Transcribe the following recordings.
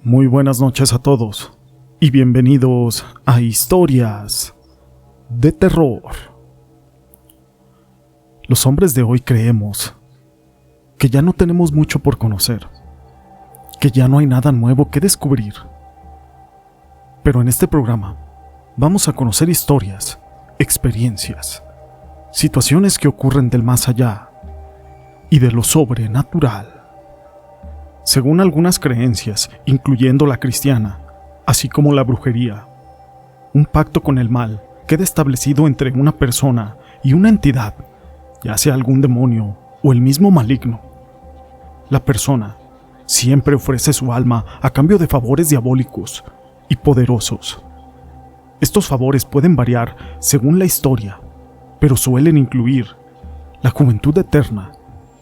Muy buenas noches a todos y bienvenidos a Historias de Terror. Los hombres de hoy creemos que ya no tenemos mucho por conocer, que ya no hay nada nuevo que descubrir. Pero en este programa vamos a conocer historias, experiencias, situaciones que ocurren del más allá y de lo sobrenatural. Según algunas creencias, incluyendo la cristiana, así como la brujería, un pacto con el mal queda establecido entre una persona y una entidad, ya sea algún demonio o el mismo maligno. La persona siempre ofrece su alma a cambio de favores diabólicos y poderosos. Estos favores pueden variar según la historia, pero suelen incluir la juventud eterna,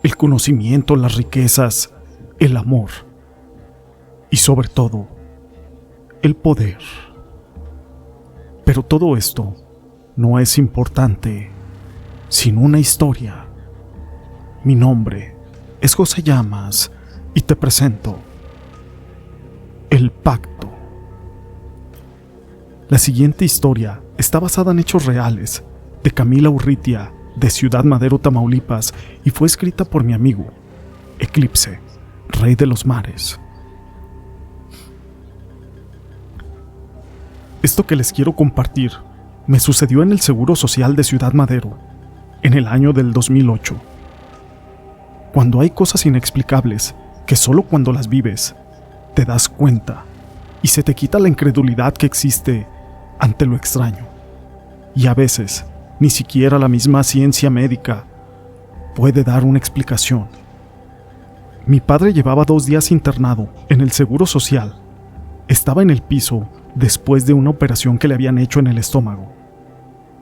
el conocimiento, las riquezas, el amor y sobre todo, el poder. Pero todo esto no es importante sin una historia. Mi nombre es José Llamas y te presento El Pacto. La siguiente historia está basada en hechos reales de Camila Urrutia, de Ciudad Madero, Tamaulipas, y fue escrita por mi amigo Eclipse, Rey de los Mares. Esto que les quiero compartir me sucedió en el Seguro Social de Ciudad Madero, en el año del 2008. Cuando hay cosas inexplicables que solo cuando las vives te das cuenta y se te quita la incredulidad que existe ante lo extraño. Y a veces ni siquiera la misma ciencia médica puede dar una explicación. Mi padre llevaba 2 días internado en el Seguro Social. Estaba en el piso después de una operación que le habían hecho en el estómago.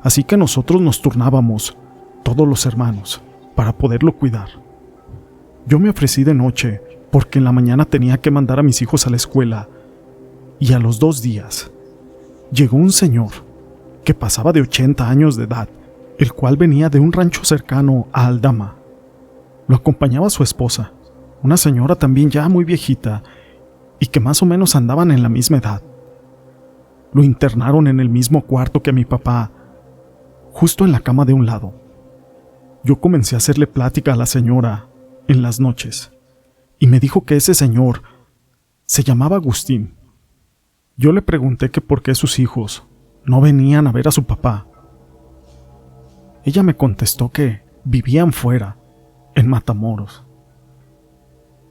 Así que nosotros nos turnábamos, todos los hermanos, para poderlo cuidar. Yo me ofrecí de noche porque en la mañana tenía que mandar a mis hijos a la escuela, y a los 2 días llegó un señor que pasaba de 80 años de edad, el cual venía de un rancho cercano a Aldama. Lo acompañaba su esposa, una señora también ya muy viejita y que más o menos andaban en la misma edad. Lo internaron en el mismo cuarto que a mi papá, justo en la cama de un lado. Yo comencé a hacerle plática a la señora en las noches y me dijo que ese señor se llamaba Agustín. Yo le pregunté que por qué sus hijos no venían a ver a su papá. Ella me contestó que vivían fuera, en Matamoros.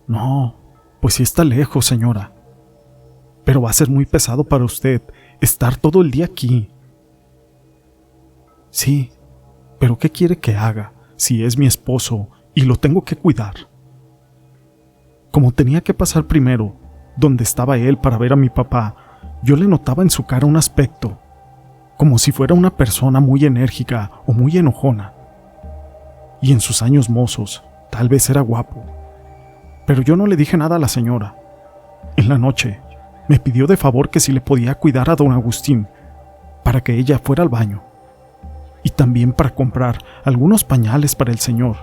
No, pues sí está lejos, señora. Pero va a ser muy pesado para usted estar todo el día aquí. Sí, pero ¿qué quiere que haga si es mi esposo y lo tengo que cuidar? Como tenía que pasar primero donde estaba él para ver a mi papá, yo le notaba en su cara un aspecto, como si fuera una persona muy enérgica o muy enojona. Y en sus años mozos, tal vez era guapo. Pero yo no le dije nada a la señora. En la noche, me pidió de favor que si le podía cuidar a don Agustín, para que ella fuera al baño, y también para comprar algunos pañales para el señor.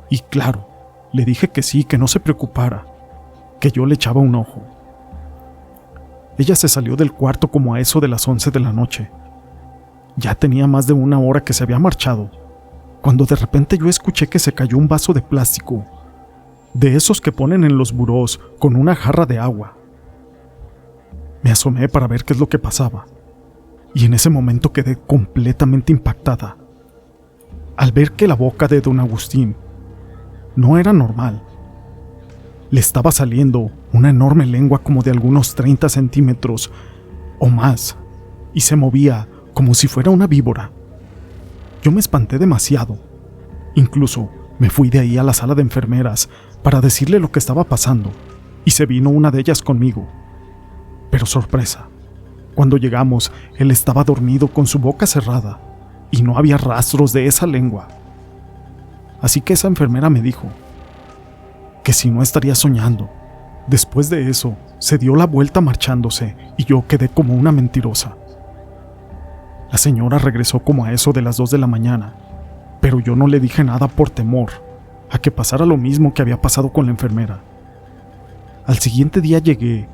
Y claro, le dije que sí, que no se preocupara, que yo le echaba un ojo. Ella se salió del cuarto como a eso de las 11 de la noche. Ya tenía más de 1 hora que se había marchado, cuando de repente yo escuché que se cayó un vaso de plástico, de esos que ponen en los burós con una jarra de agua. Me asomé para ver qué es lo que pasaba, y en ese momento quedé completamente impactada, al ver que la boca de don Agustín no era normal. Le estaba saliendo una enorme lengua como de algunos 30 centímetros o más, y se movía como si fuera una víbora. Yo me espanté demasiado. Incluso me fui de ahí a la sala de enfermeras para decirle lo que estaba pasando, y se vino una de ellas conmigo. Pero sorpresa, cuando llegamos, él estaba dormido con su boca cerrada, y no había rastros de esa lengua. Así que esa enfermera me dijo que si no estaría soñando. Después de eso, se dio la vuelta marchándose, y yo quedé como una mentirosa. La señora regresó como a eso de las 2 de la mañana, pero yo no le dije nada por temor a que pasara lo mismo que había pasado con la enfermera. Al siguiente día llegué,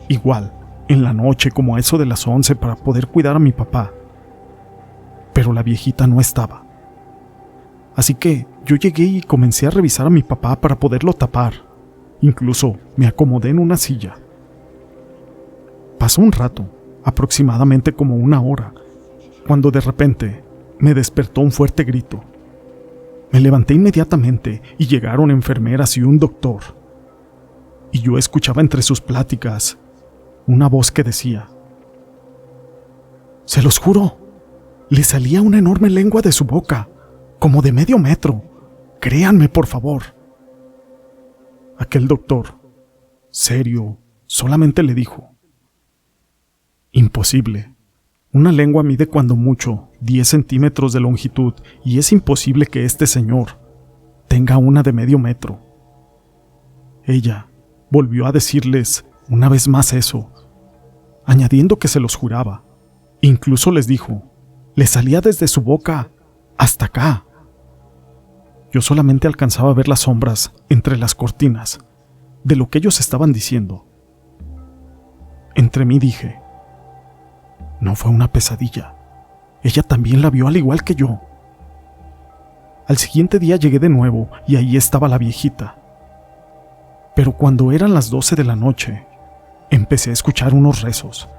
igual, en la noche como a eso de las 11 para poder cuidar a mi papá. Pero la viejita no estaba. Así que yo llegué y comencé a revisar a mi papá para poderlo tapar. Incluso me acomodé en una silla. Pasó un rato, aproximadamente como 1 hora, cuando de repente me despertó un fuerte grito. Me levanté inmediatamente y llegaron enfermeras y un doctor. Y yo escuchaba entre sus pláticas una voz que decía: «Se los juro, le salía una enorme lengua de su boca, como de medio metro. Créanme, por favor». Aquel doctor, serio, solamente le dijo: «Imposible. Una lengua mide cuando mucho 10 centímetros de longitud y es imposible que este señor tenga una de medio metro». Ella volvió a decirles una vez más eso, añadiendo que se los juraba. Incluso les dijo: «Le salía desde su boca hasta acá». Yo solamente alcanzaba a ver las sombras entre las cortinas de lo que ellos estaban diciendo. Entre mí dije: no fue una pesadilla. Ella también la vio al igual que yo. Al siguiente día llegué de nuevo y ahí estaba la viejita. Pero cuando eran las 12 de la noche, empecé a escuchar unos rezos.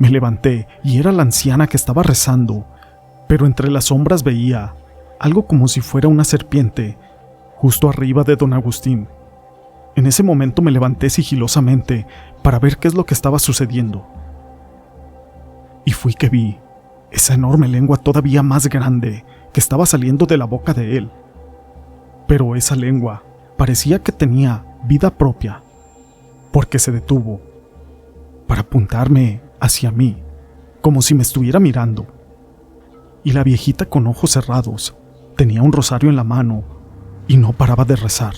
Me levanté y era la anciana que estaba rezando, pero entre las sombras veía algo como si fuera una serpiente justo arriba de don Agustín. En ese momento me levanté sigilosamente para ver qué es lo que estaba sucediendo. Y fui que vi esa enorme lengua todavía más grande que estaba saliendo de la boca de él. Pero esa lengua parecía que tenía vida propia, porque se detuvo para apuntarme hacia mí, como si me estuviera mirando. Y la viejita, con ojos cerrados, tenía un rosario en la mano y no paraba de rezar.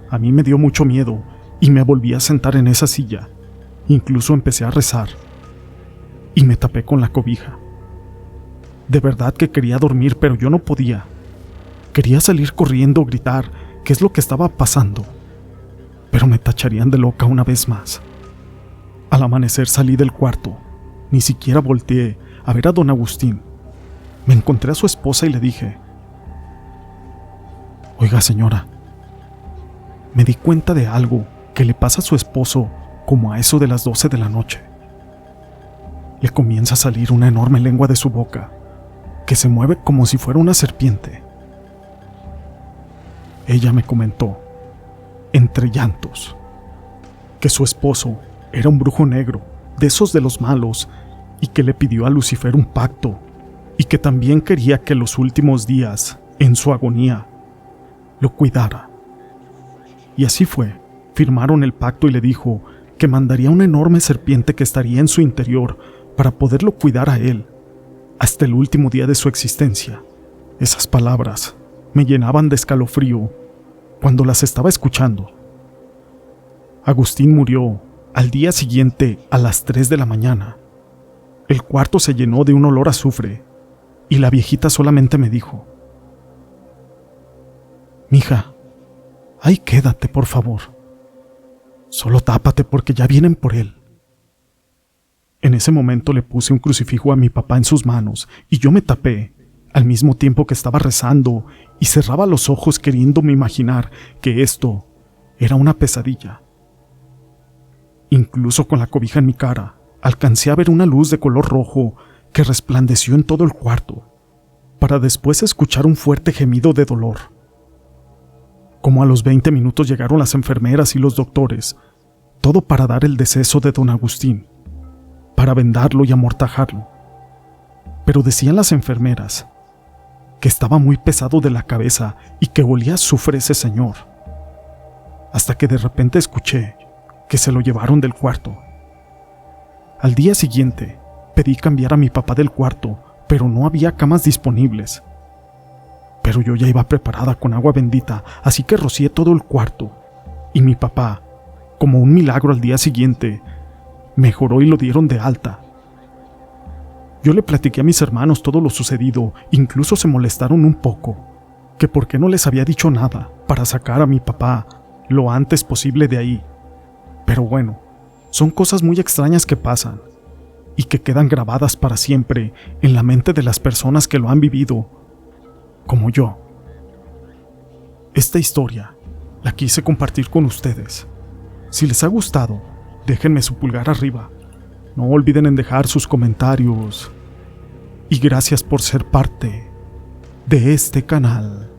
A mí me dio mucho miedo y me volví a sentar en esa silla. Incluso empecé a rezar y me tapé con la cobija. De verdad que quería dormir, pero yo no podía. Quería salir corriendo, gritar qué es lo que estaba pasando, pero me tacharían de loca una vez más. Al amanecer salí del cuarto. Ni siquiera volteé a ver a don Agustín. Me encontré a su esposa y le dije: «Oiga, señora, me di cuenta de algo que le pasa a su esposo como a eso de las 12 de la noche. Le comienza a salir una enorme lengua de su boca que se mueve como si fuera una serpiente». Ella me comentó, entre llantos, que su esposo era un brujo negro, de esos de los malos, y que le pidió a Lucifer un pacto, y que también quería que los últimos días, en su agonía, lo cuidara. Y así fue. Firmaron el pacto y le dijo que mandaría una enorme serpiente que estaría en su interior para poderlo cuidar a él hasta el último día de su existencia. Esas palabras me llenaban de escalofrío cuando las estaba escuchando. Agustín murió al día siguiente a las 3 de la mañana. El cuarto se llenó de un olor a azufre y la viejita solamente me dijo: «Mija, ahí quédate, por favor. Solo tápate porque ya vienen por él». En ese momento le puse un crucifijo a mi papá en sus manos y yo me tapé, al mismo tiempo que estaba rezando, y cerraba los ojos queriéndome imaginar que esto era una pesadilla. Incluso con la cobija en mi cara, alcancé a ver una luz de color rojo que resplandeció en todo el cuarto, para después escuchar un fuerte gemido de dolor. Como a los 20 minutos llegaron las enfermeras y los doctores, todo para dar el deceso de don Agustín, para vendarlo y amortajarlo. Pero decían las enfermeras que estaba muy pesado de la cabeza y que olía a azufre ese señor, hasta que de repente escuché que se lo llevaron del cuarto. Al día siguiente, pedí cambiar a mi papá del cuarto, pero no había camas disponibles. Pero yo ya iba preparada con agua bendita, así que rocié todo el cuarto, y mi papá, como un milagro al día siguiente, mejoró y lo dieron de alta. Yo le platiqué a mis hermanos todo lo sucedido, incluso se molestaron un poco, que por qué no les había dicho nada para sacar a mi papá lo antes posible de ahí. Pero bueno, son cosas muy extrañas que pasan y que quedan grabadas para siempre en la mente de las personas que lo han vivido, como yo. Esta historia la quise compartir con ustedes. Si les ha gustado, déjenme su pulgar arriba. No olviden en dejar sus comentarios. Y gracias por ser parte de este canal.